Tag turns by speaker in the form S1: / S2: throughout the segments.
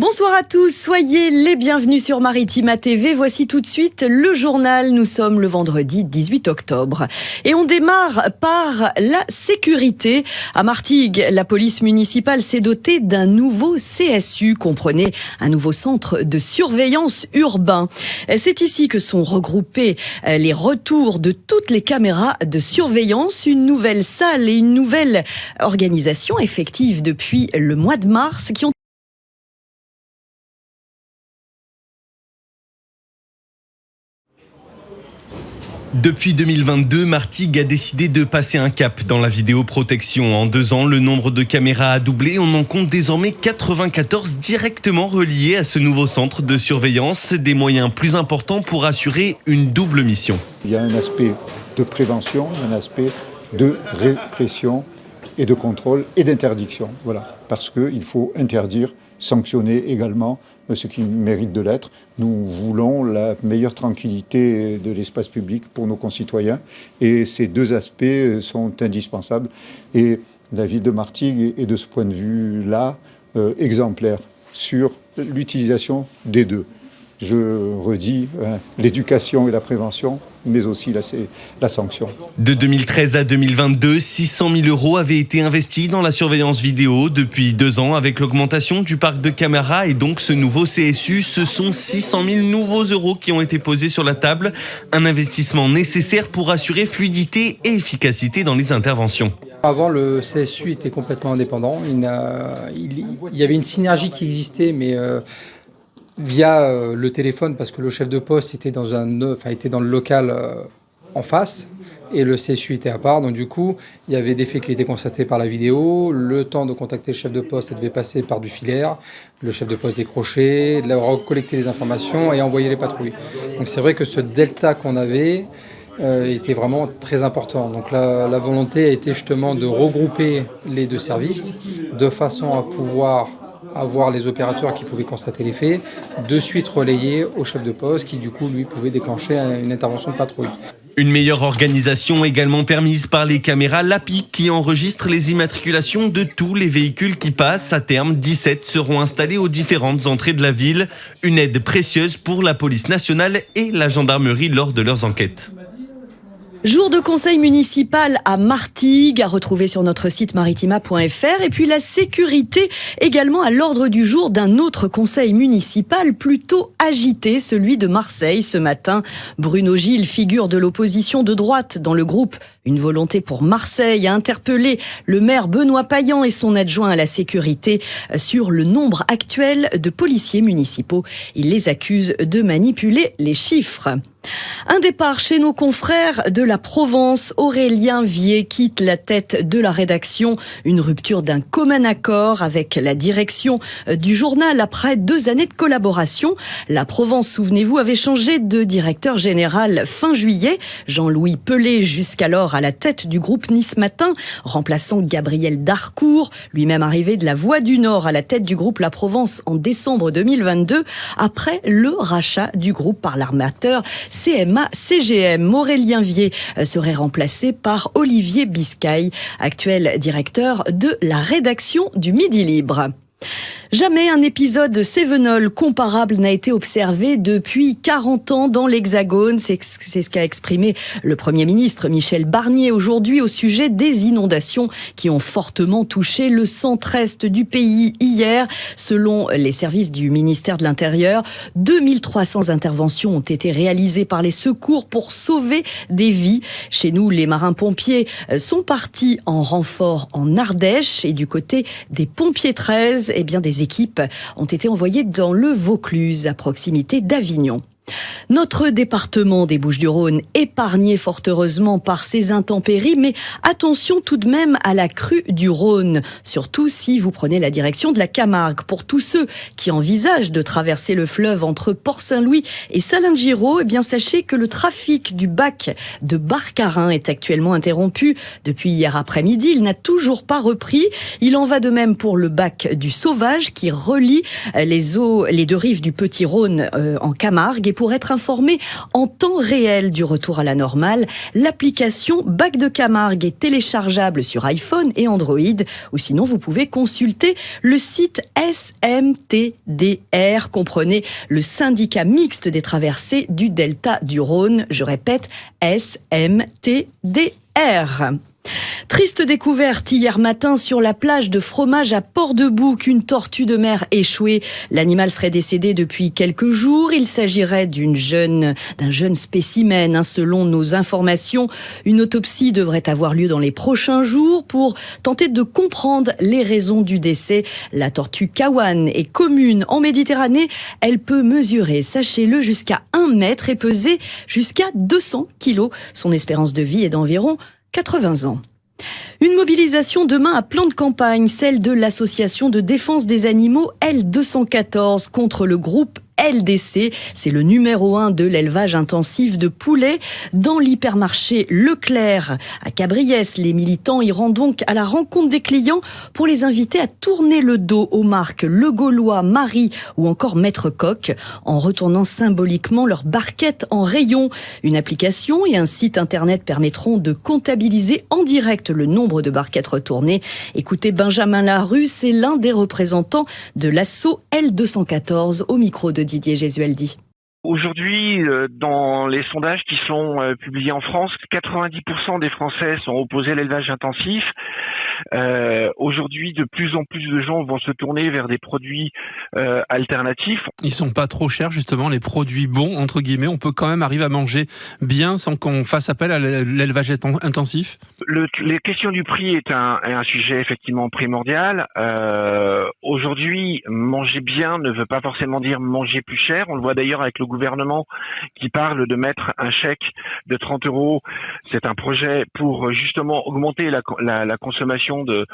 S1: Bonsoir à tous, soyez les bienvenus sur Maritima TV. Voici tout de suite le journal. Nous sommes le vendredi 18 octobre. Et on démarre par la sécurité. À Martigues, la police municipale s'est dotée d'un nouveau CSU, comprenez un nouveau centre de surveillance urbain. C'est ici que sont regroupés les retours de toutes les caméras de surveillance, une nouvelle salle et une nouvelle organisation effective depuis le mois de mars qui ont
S2: Depuis 2022, Martigues a décidé de passer un cap dans la vidéoprotection. En 2 ans, le nombre de caméras a doublé. On en compte désormais 94 directement reliés à ce nouveau centre de surveillance. Des moyens plus importants pour assurer une double mission.
S3: Il y a un aspect de prévention, un aspect de répression et de contrôle et d'interdiction. Voilà, parce qu'il faut interdire, sanctionner également ce qui mérite de l'être. Nous voulons la meilleure tranquillité de l'espace public pour nos concitoyens et ces deux aspects sont indispensables. Et la ville de Martigues est de ce point de vue-là exemplaire sur l'utilisation des deux. Je redis l'éducation et la prévention, mais aussi la sanction.
S2: De 2013 à 2022, 600 000 € avaient été investis dans la surveillance vidéo. Depuis 2 ans, avec l'augmentation du parc de caméras et donc ce nouveau CSU, ce sont 600 000 nouveaux euros qui ont été posés sur la table. Un investissement nécessaire pour assurer fluidité et efficacité dans les interventions.
S4: Avant, le CSU était complètement indépendant. Il y avait une synergie qui existait, mais via le téléphone, parce que le chef de poste était dans le local en face et le CSU était à part. Donc du coup, il y avait des faits qui étaient constatés par la vidéo. Le temps de contacter le chef de poste, ça devait passer par du filaire. Le chef de poste décrochait, recollecter les informations et envoyer les patrouilles. Donc c'est vrai que ce delta qu'on avait était vraiment très important. Donc la volonté a été justement de regrouper les deux services de façon à pouvoir avoir les opérateurs qui pouvaient constater les faits, de suite relayer au chef de poste qui du coup lui pouvait déclencher une intervention de patrouille.
S2: Une meilleure organisation également permise par les caméras LAPI qui enregistrent les immatriculations de tous les véhicules qui passent. À terme, 17 seront installés aux différentes entrées de la ville. Une aide précieuse pour la police nationale et la gendarmerie lors de leurs enquêtes.
S1: Jour de conseil municipal à Martigues, à retrouver sur notre site maritima.fr. Et puis la sécurité également à l'ordre du jour d'un autre conseil municipal plutôt agité, celui de Marseille ce matin. Bruno Gilles, figure de l'opposition de droite dans le groupe Une volonté pour Marseille, a interpellé le maire Benoît Payan et son adjoint à la sécurité sur le nombre actuel de policiers municipaux. Il les accuse de manipuler les chiffres. Un départ chez nos confrères de la Provence. Aurélien Vier quitte la tête de la rédaction. Une rupture d'un commun accord avec la direction du journal après 2 années de collaboration. La Provence, souvenez-vous, avait changé de directeur général fin juillet. Jean-Louis Pelé, jusqu'alors à la tête du groupe Nice Matin, remplaçant Gabriel Darcourt, lui-même arrivé de la Voix du Nord à la tête du groupe La Provence en décembre 2022, après le rachat du groupe par l'armateur CMA-CGM. Aurélien Vier serait remplacé par Olivier Biscay, actuel directeur de la rédaction du Midi Libre. Jamais un épisode Cévenol comparable n'a été observé depuis 40 ans dans l'Hexagone. C'est ce qu'a exprimé le Premier ministre Michel Barnier aujourd'hui au sujet des inondations qui ont fortement touché le centre-est du pays hier. Selon les services du ministère de l'Intérieur, 2300 interventions ont été réalisées par les secours pour sauver des vies. Chez nous, les marins-pompiers sont partis en renfort en Ardèche et du côté des pompiers 13, des équipes ont été envoyées dans le Vaucluse, à proximité d'Avignon. Notre département des Bouches-du-Rhône épargné fort heureusement par ces intempéries, mais attention tout de même à la crue du Rhône, surtout si vous prenez la direction de la Camargue. Pour tous ceux qui envisagent de traverser le fleuve entre Port-Saint-Louis et Salins-de-Giraud, sachez que le trafic du bac de Barcarin est actuellement interrompu depuis hier après-midi. Il n'a toujours pas repris. Il en va de même pour le bac du Sauvage qui relie les 2 rives du Petit Rhône en Camargue. Et pour être informé en temps réel du retour à la normale, l'application Bac de Camargue est téléchargeable sur iPhone et Android, ou sinon vous pouvez consulter le site SMTDR, comprenez le syndicat mixte des traversées du delta du Rhône. Je répète, SMTDR. Triste découverte hier matin sur la plage de Fromage à Port-de-Bouc, une tortue de mer échouée. L'animal serait décédé depuis quelques jours. Il s'agirait d'un jeune spécimen, selon nos informations. Une autopsie devrait avoir lieu dans les prochains jours pour tenter de comprendre les raisons du décès. La tortue Kawan est commune en Méditerranée. Elle peut mesurer, sachez-le, jusqu'à 1 mètre et peser jusqu'à 200 kilos. Son espérance de vie est d'environ 80 ans. Une mobilisation demain à plan de campagne, celle de l'association de défense des animaux L214 contre le groupe LDC. C'est le numéro 1 de l'élevage intensif de poulets. Dans l'hypermarché Leclerc à Cabriès, les militants iront donc à la rencontre des clients pour les inviter à tourner le dos aux marques Le Gaulois, Marie ou encore Maître Coq en retournant symboliquement leurs barquettes en rayon. Une application et un site internet permettront de comptabiliser en direct le nombre de barquettes retournées. Écoutez, Benjamin Larue, c'est l'un des représentants de l'assaut L214 au micro de Didier Gesualdi.
S5: Aujourd'hui, dans les sondages qui sont publiés en France, 90% des Français sont opposés à l'élevage intensif. Aujourd'hui, de plus en plus de gens vont se tourner vers des produits alternatifs.
S6: Ils sont pas trop chers, justement, les produits bons, entre guillemets. On peut quand même arriver à manger bien sans qu'on fasse appel à l'élevage intensif.
S5: Les questions du prix est un sujet effectivement primordial. Aujourd'hui, manger bien ne veut pas forcément dire manger plus cher. On le voit d'ailleurs avec le gouvernement qui parle de mettre un chèque de 30 €. C'est un projet pour justement augmenter la consommation de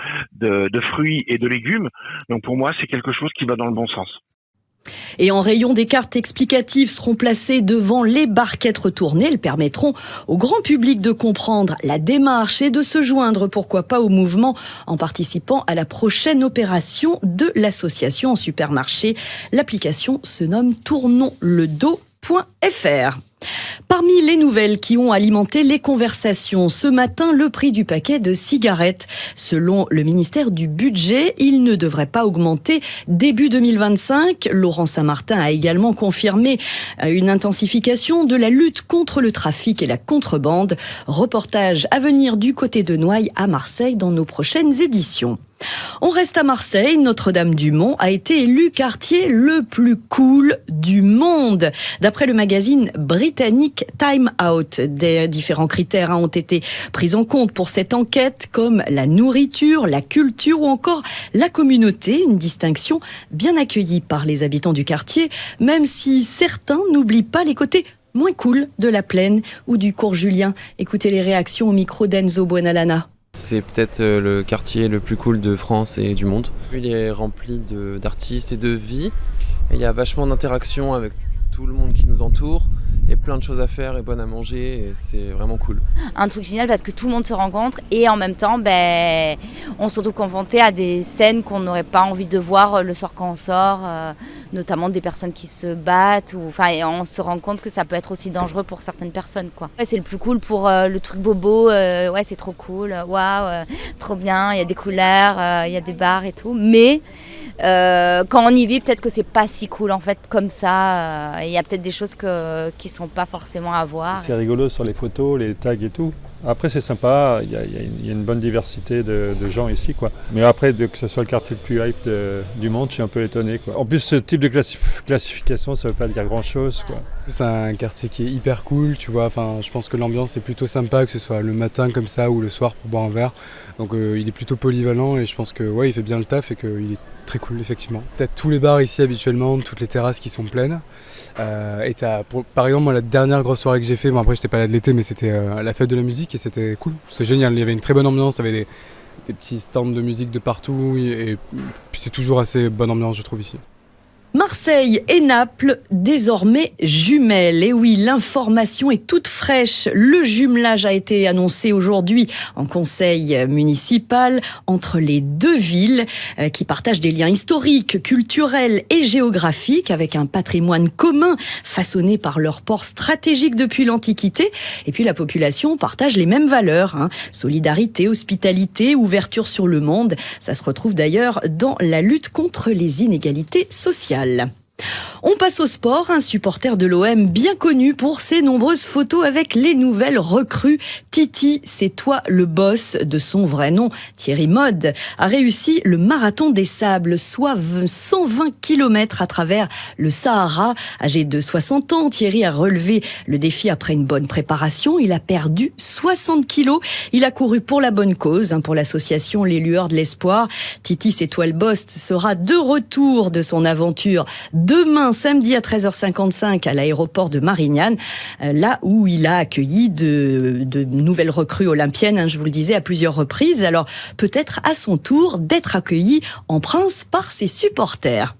S5: fruits et de légumes. Donc pour moi, c'est quelque chose qui va dans le bon sens.
S1: Et en rayon, des cartes explicatives seront placées devant les barquettes retournées. Elles permettront au grand public de comprendre la démarche et de se joindre, pourquoi pas, au mouvement en participant à la prochaine opération de l'association en supermarché. L'application se nomme tournonsledos.fr. Parmi les nouvelles qui ont alimenté les conversations, ce matin, le prix du paquet de cigarettes. Selon le ministère du Budget, il ne devrait pas augmenter début 2025. Laurent Saint-Martin a également confirmé une intensification de la lutte contre le trafic et la contrebande. Reportage à venir du côté de Noailles à Marseille dans nos prochaines éditions. On reste à Marseille. Notre-Dame-du-Mont a été élu quartier le plus cool du monde. D'après le magazine britannique Time Out, des différents critères ont été pris en compte pour cette enquête, comme la nourriture, la culture ou encore la communauté. Une distinction bien accueillie par les habitants du quartier, même si certains n'oublient pas les côtés moins cool de la Plaine ou du cours Julien. Écoutez les réactions au micro d'Enzo Buonalana.
S7: C'est peut-être le quartier le plus cool de France et du monde. Il est rempli d'artistes et de vie. Et il y a vachement d'interactions avec tout le monde qui nous entoure. Et plein de choses à faire et bonnes à manger. Et c'est vraiment cool.
S8: Un truc génial parce que tout le monde se rencontre. Et en même temps, on se retrouve confronté à des scènes qu'on n'aurait pas envie de voir le soir quand on sort. Notamment des personnes qui se battent. Et on se rend compte que ça peut être aussi dangereux pour certaines personnes, quoi. Ouais, c'est le plus cool pour le truc bobo. Ouais, c'est trop cool. Waouh, trop bien. Il y a des couleurs, il y a des bars et tout. Mais quand on y vit, peut-être que c'est pas si cool en fait comme ça. Il y a peut-être des choses qui sont pas forcément à voir.
S9: C'est rigolo sur les photos, les tags et tout. Après c'est sympa, il y a une bonne diversité de gens ici, quoi. Mais après, que ce soit le quartier le plus hype du monde, je suis un peu étonné, quoi. En plus, ce type de classification, ça veut pas dire grand-chose, quoi.
S10: C'est un quartier qui est hyper cool, tu vois. Enfin, je pense que l'ambiance est plutôt sympa, que ce soit le matin comme ça ou le soir pour boire un verre. Donc il est plutôt polyvalent et je pense que il fait bien le taf et qu'il est très cool, effectivement. T'as tous les bars ici habituellement, toutes les terrasses qui sont pleines. Et par exemple, moi, la dernière grosse soirée que j'ai fait, après j'étais pas là de l'été, mais c'était la fête de la musique et c'était cool, c'était génial. Il y avait une très bonne ambiance, il y avait des petits stands de musique de partout et puis c'est toujours assez bonne ambiance, je trouve, ici.
S1: Marseille et Naples, désormais jumelles. Et oui, l'information est toute fraîche. Le jumelage a été annoncé aujourd'hui en conseil municipal entre les deux villes qui partagent des liens historiques, culturels et géographiques avec un patrimoine commun façonné par leur port stratégique depuis l'Antiquité. Et puis la population partage les mêmes valeurs, solidarité, hospitalité, ouverture sur le monde. Ça se retrouve d'ailleurs dans la lutte contre les inégalités sociales. On passe au sport, un supporter de l'OM bien connu pour ses nombreuses photos avec les nouvelles recrues. Titi, c'est toi le boss, de son vrai nom, Thierry Mode, a réussi le marathon des sables, soit 120 km à travers le Sahara. Âgé de 60 ans, Thierry a relevé le défi après une bonne préparation. Il a perdu 60 kilos. Il a couru pour la bonne cause, pour l'association Les Lueurs de l'Espoir. Titi, c'est toi le boss, sera de retour de son aventure demain, samedi à 13h55 à l'aéroport de Marignane, là où il a accueilli de nouvelles recrues olympiennes, je vous le disais, à plusieurs reprises. Alors peut-être à son tour d'être accueilli en prince par ses supporters.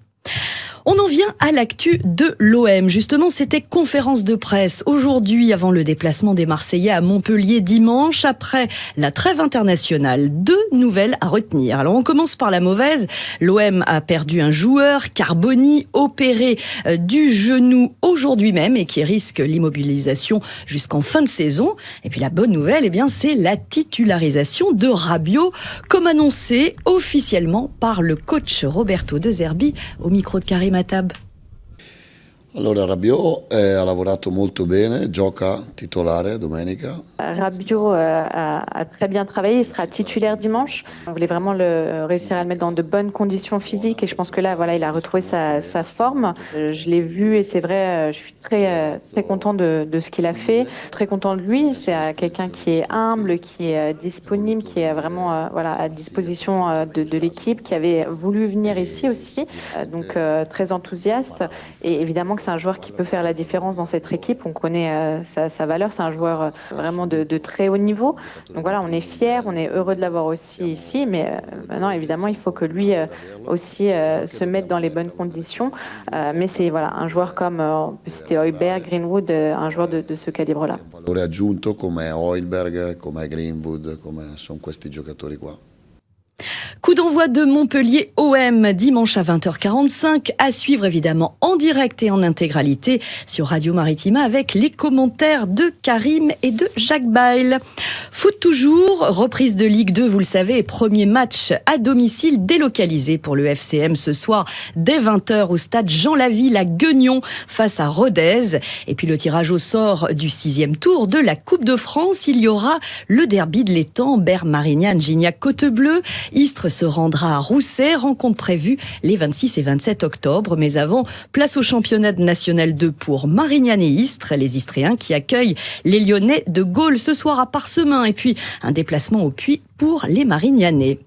S1: On en vient à l'actu de l'OM. Justement, c'était conférence de presse aujourd'hui avant le déplacement des Marseillais à Montpellier dimanche. Après la trêve internationale, 2 nouvelles à retenir. Alors on commence par la mauvaise. L'OM a perdu un joueur, Carboni, opéré du genou aujourd'hui même et qui risque l'immobilisation jusqu'en fin de saison. Et puis la bonne nouvelle, c'est la titularisation de Rabiot, comme annoncé officiellement par le coach Roberto De Zerbi au micro de Karim Attab.
S11: Allora Rabiot ha lavorato molto bene, gioca titolare domenica.
S12: Rabiot a très bien travaillé, il sera titulaire dimanche. On voulait vraiment réussir à le mettre dans de bonnes conditions physiques et je pense que là, il a retrouvé sa forme. Je l'ai vu et c'est vrai, je suis très content de ce qu'il a fait, très content de lui. C'est quelqu'un qui est humble, qui est disponible, qui est vraiment à disposition de l'équipe, qui avait voulu venir ici aussi, donc très enthousiaste et évidemment que c'est un joueur qui peut faire la différence dans cette équipe. On connaît sa valeur, c'est un joueur vraiment de très haut niveau. Donc voilà, on est fiers, on est heureux de l'avoir aussi ici, mais maintenant évidemment il faut que lui aussi se mette dans les bonnes conditions. Mais c'est un joueur comme c'était Højbjerg, Greenwood, un joueur de ce calibre-là.
S11: Valore aggiunto come Højbjerg, come Greenwood, come sono questi giocatori qua.
S1: Coup d'envoi de Montpellier OM dimanche à 20h45, à suivre évidemment en direct et en intégralité sur Radio Maritima avec les commentaires de Karim et de Jacques Bail. Foot toujours, reprise de Ligue 2, vous le savez, premier match à domicile délocalisé pour le FCM ce soir dès 20h au stade Jean Laville à Guignon face à Rodez. Et puis le tirage au sort du 6e tour de la Coupe de France, il y aura le derby de l'étang, Berre-Marignane-Gignac-Côte-Bleue. Istres se rendra à Rousset, rencontre prévue les 26 et 27 octobre. Mais avant, place au championnat national 2 pour Marignane et Istres, les Istréens qui accueillent les Lyonnais de Gaulle ce soir à Parsemin. Et puis un déplacement au Puy pour les Marignanais.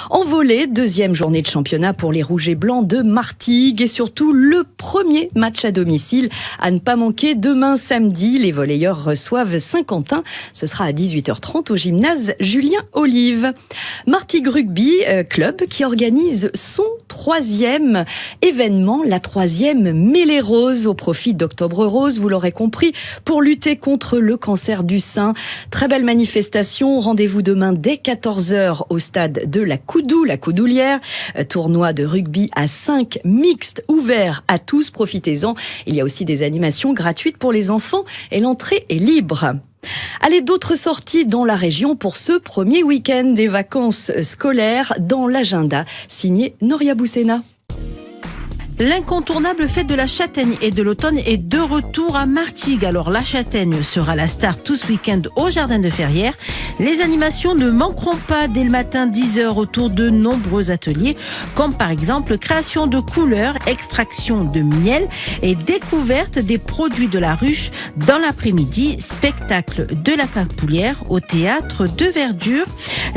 S1: En volley, 2e journée de championnat pour les Rouges et Blancs de Martigues et surtout le premier match à domicile à ne pas manquer demain samedi. Les volleyeurs reçoivent Saint-Quentin. Ce sera à 18h30 au gymnase Julien Olive. Martigues Rugby Club qui organise son 3e événement, la 3e Mêlée Rose au profit d'Octobre Rose, vous l'aurez compris, pour lutter contre le cancer du sein. Très belle manifestation, rendez-vous demain dès 14h au stade de la Coudoulière, tournoi de rugby à 5 mixte ouvert à tous, profitez-en. Il y a aussi des animations gratuites pour les enfants et l'entrée est libre. Allez, d'autres sorties dans la région pour ce premier week-end des vacances scolaires dans l'agenda, signé Noria Boussena.
S13: L'incontournable fête de la châtaigne et de l'automne est de retour à Martigues. Alors la châtaigne sera la star tout ce week-end au jardin de Ferrières. Les animations ne manqueront pas dès le matin 10h autour de nombreux ateliers, comme par exemple création de couleurs, extraction de miel et découverte des produits de la ruche. Dans l'après-midi, spectacle de la capoulière au théâtre de verdure,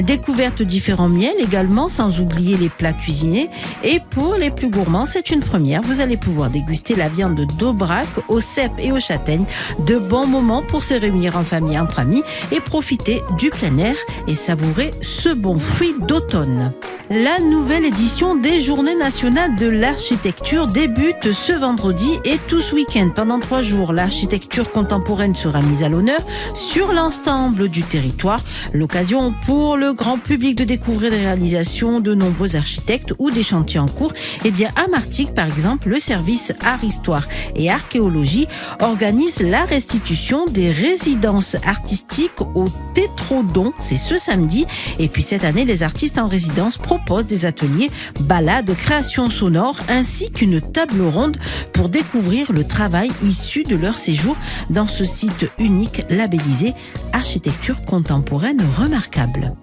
S13: découverte de différents miels également, sans oublier les plats cuisinés. Et pour les plus gourmands, c'est une première, vous allez pouvoir déguster la viande d'Aubrac aux cèpes et aux châtaignes. De bons moments pour se réunir en famille, entre amis et profiter du plein air et savourer ce bon fruit d'automne. La nouvelle édition des Journées nationales de l'architecture débute ce vendredi et tout ce week-end. Pendant 3 jours, l'architecture contemporaine sera mise à l'honneur sur l'ensemble du territoire. L'occasion pour le grand public de découvrir les réalisations de nombreux architectes ou des chantiers en cours. Eh bien, à Martigues, par exemple, le service Art, Histoire et Archéologie organise la restitution des résidences artistiques au Tétrodon. C'est ce samedi. Et puis cette année, les artistes en résidence proposent des ateliers, balades, créations sonores ainsi qu'une table ronde pour découvrir le travail issu de leur séjour dans ce site unique labellisé Architecture contemporaine remarquable.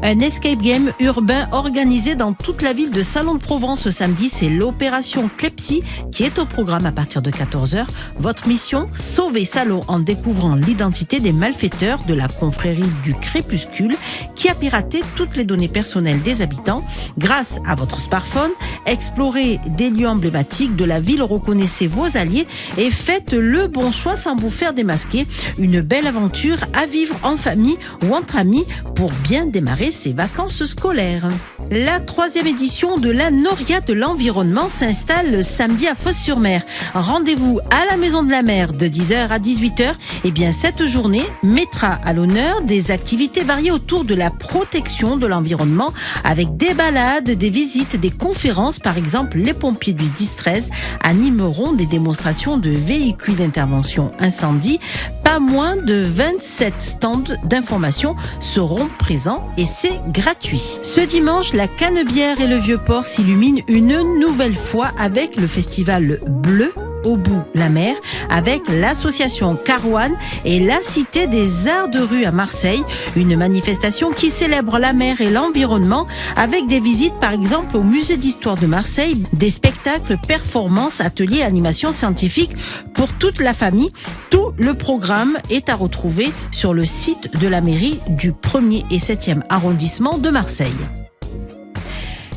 S13: Un escape game urbain organisé dans toute la ville de Salon de Provence ce samedi, c'est l'opération Clepsy qui est au programme à partir de 14h. Votre mission, sauver Salon en découvrant l'identité des malfaiteurs de la confrérie du Crépuscule qui a piraté toutes les données personnelles des habitants. Grâce à votre smartphone, explorez des lieux emblématiques de la ville, reconnaissez vos alliés et faites le bon choix sans vous faire démasquer. Une belle aventure à vivre en famille ou entre amis pour bien démarrer ses vacances scolaires. La 3e édition de la Noria de l'environnement s'installe samedi à Fos-sur-Mer. Rendez-vous à la Maison de la Mer de 10h à 18h. Et bien, cette journée mettra à l'honneur des activités variées autour de la protection de l'environnement avec des balades, des visites, des conférences. Par exemple, les pompiers du 10-13 animeront des démonstrations de véhicules d'intervention incendie. Pas moins de 27 stands d'information seront présents et c'est gratuit. Ce dimanche, la Canebière et le Vieux-Port s'illuminent une nouvelle fois avec le festival Bleu au bout la mer avec l'association Carouane et la Cité des Arts de Rue à Marseille. Une manifestation qui célèbre la mer et l'environnement avec des visites par exemple au musée d'histoire de Marseille, des spectacles, performances, ateliers, animations scientifiques pour toute la famille. Tout le programme est à retrouver sur le site de la mairie du 1er et 7e arrondissement de Marseille.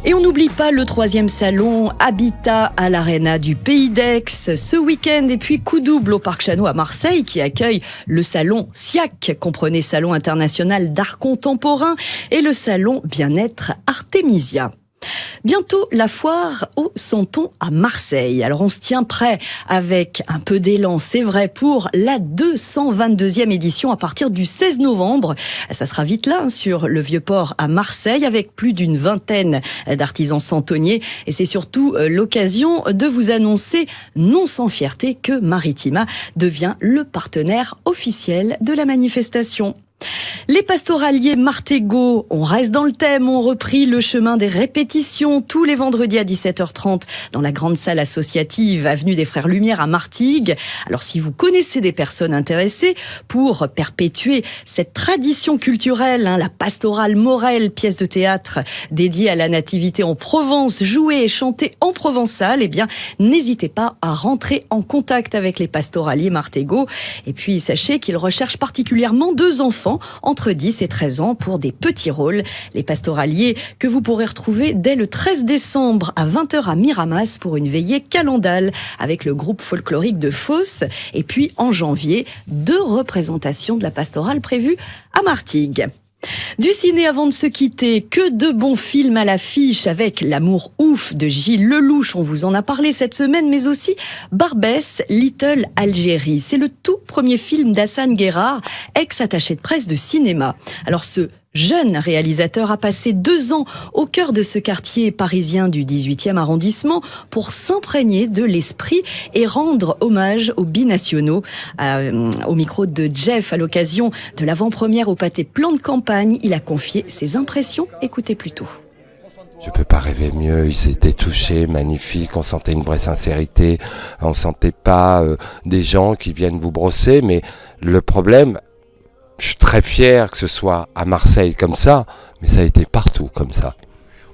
S1: Et on n'oublie pas le 3e salon Habitat à l'Arena du Pays d'Aix ce week-end. Et puis coup double au Parc Chano à Marseille qui accueille le salon SIAC, comprenez Salon international d'art contemporain, et le salon bien-être Artemisia. Bientôt la foire au Santon à Marseille. Alors on se tient prêt avec un peu d'élan, c'est vrai, pour la 222e édition à partir du 16 novembre. Ça sera vite là sur le Vieux-Port à Marseille avec plus d'une vingtaine d'artisans santonniers. Et c'est surtout l'occasion de vous annoncer, non sans fierté, que Maritima devient le partenaire officiel de la manifestation. Les pastoraliers martégots, on reste dans le thème, ont repris le chemin des répétitions tous les vendredis à 17h30 dans la grande salle associative avenue des Frères Lumière à Martigues. Alors si vous connaissez des personnes intéressées pour perpétuer cette tradition culturelle, la pastorale Morel, pièce de théâtre dédiée à la nativité en Provence, jouée et chantée en provençal, eh bien n'hésitez pas à rentrer en contact avec les pastoraliers martégots. Et puis sachez qu'ils recherchent particulièrement 2 enfants entre 10 et 13 ans pour des petits rôles. Les pastoraliers que vous pourrez retrouver dès le 13 décembre à 20h à Miramas pour une veillée calendale avec le groupe folklorique de Fos. Et puis en janvier, 2 représentations de la pastorale prévues à Martigues. Du ciné avant de se quitter, que de bons films à l'affiche avec L'amour ouf de Gilles Lelouch, on vous en a parlé cette semaine, mais aussi Barbès, Little Algérie. C'est le tout premier film d'Hassan Guérard, ex-attaché de presse de cinéma. Alors ce jeune réalisateur a passé 2 ans au cœur de ce quartier parisien du 18e arrondissement pour s'imprégner de l'esprit et rendre hommage aux binationaux. Au micro de Jeff, à l'occasion de l'avant-première au Pâté Plan de Campagne, il a confié ses impressions. Écoutez plutôt.
S14: Je peux pas rêver mieux, ils étaient touchés, magnifiques, on sentait une vraie sincérité, on sentait pas des gens qui viennent vous brosser, mais le problème, je suis très fier que ce soit à Marseille comme ça, mais ça a été partout comme ça.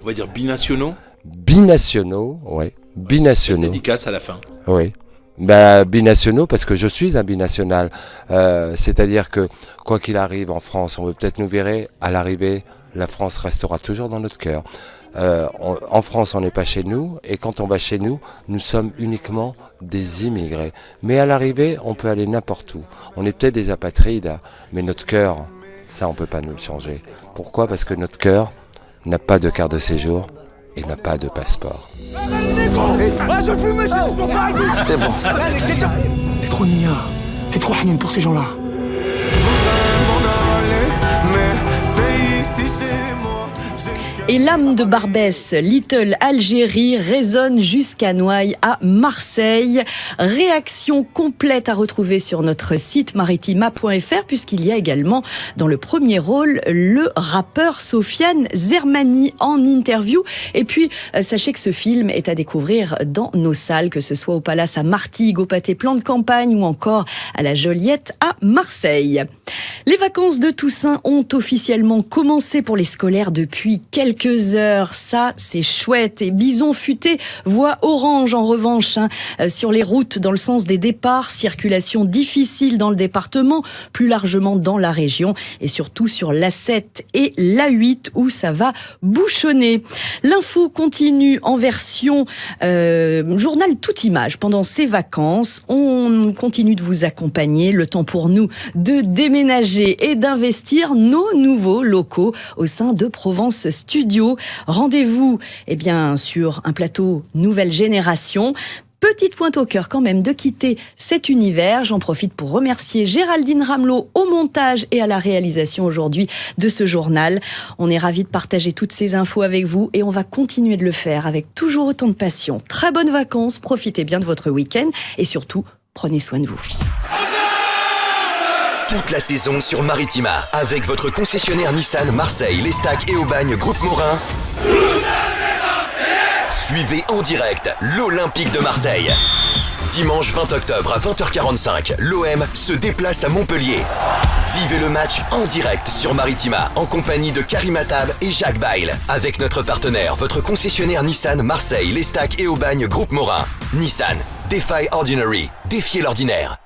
S15: On va dire binationaux ?
S14: Binationaux, oui. Binationaux.
S15: Dédicace à la fin.
S14: Oui. Binationaux parce que je suis un binational. C'est-à-dire que quoi qu'il arrive en France, on veut peut-être nous virer, à l'arrivée, la France restera toujours dans notre cœur. En France, on n'est pas chez nous, et quand on va chez nous, nous sommes uniquement des immigrés. Mais à l'arrivée, on peut aller n'importe où. On est peut-être des apatrides, mais notre cœur, ça on peut pas nous le changer. Pourquoi ? Parce que notre cœur n'a pas de carte de séjour et n'a pas de passeport.
S16: C'est bon. T'es trop niard. T'es trop hanine pour ces gens-là.
S1: Et l'âme de Barbès, Little Algérie, résonne jusqu'à Noailles à Marseille. Réaction complète à retrouver sur notre site maritima.fr, puisqu'il y a également dans le premier rôle le rappeur Sofiane Zermani en interview. Et puis, sachez que ce film est à découvrir dans nos salles, que ce soit au Palace à Martigues, au Pâté Plan de Campagne ou encore à la Joliette à Marseille. Les vacances de Toussaint ont officiellement commencé pour les scolaires depuis quelques heures. Ça, c'est chouette. Et Bison Futé voit orange en revanche sur les routes dans le sens des départs. Circulation difficile dans le département, plus largement dans la région et surtout sur l'A7 et l'A8 où ça va bouchonner. L'info continue en version journal toute image pendant ces vacances. On continue de vous accompagner. Le temps pour nous de déménager et d'investir nos nouveaux locaux au sein de Provence Studio. Rendez-vous sur un plateau nouvelle génération. Petite pointe au cœur quand même de quitter cet univers. J'en profite pour remercier Géraldine Ramelot au montage et à la réalisation aujourd'hui de ce journal. On est ravis de partager toutes ces infos avec vous et on va continuer de le faire avec toujours autant de passion. Très bonnes vacances, profitez bien de votre week-end et surtout, prenez soin de vous.
S17: Toute la saison sur Maritima, avec votre concessionnaire Nissan Marseille, l'Estac et Aubagne Groupe Morin. Suivez en direct l'Olympique de Marseille. Dimanche 20 octobre à 20h45, l'OM se déplace à Montpellier. Vivez le match en direct sur Maritima, en compagnie de Karim Attab et Jacques Bail. Avec notre partenaire, votre concessionnaire Nissan Marseille, l'Estac et Aubagne Groupe Morin. Nissan, Defy Ordinary, défiez l'ordinaire.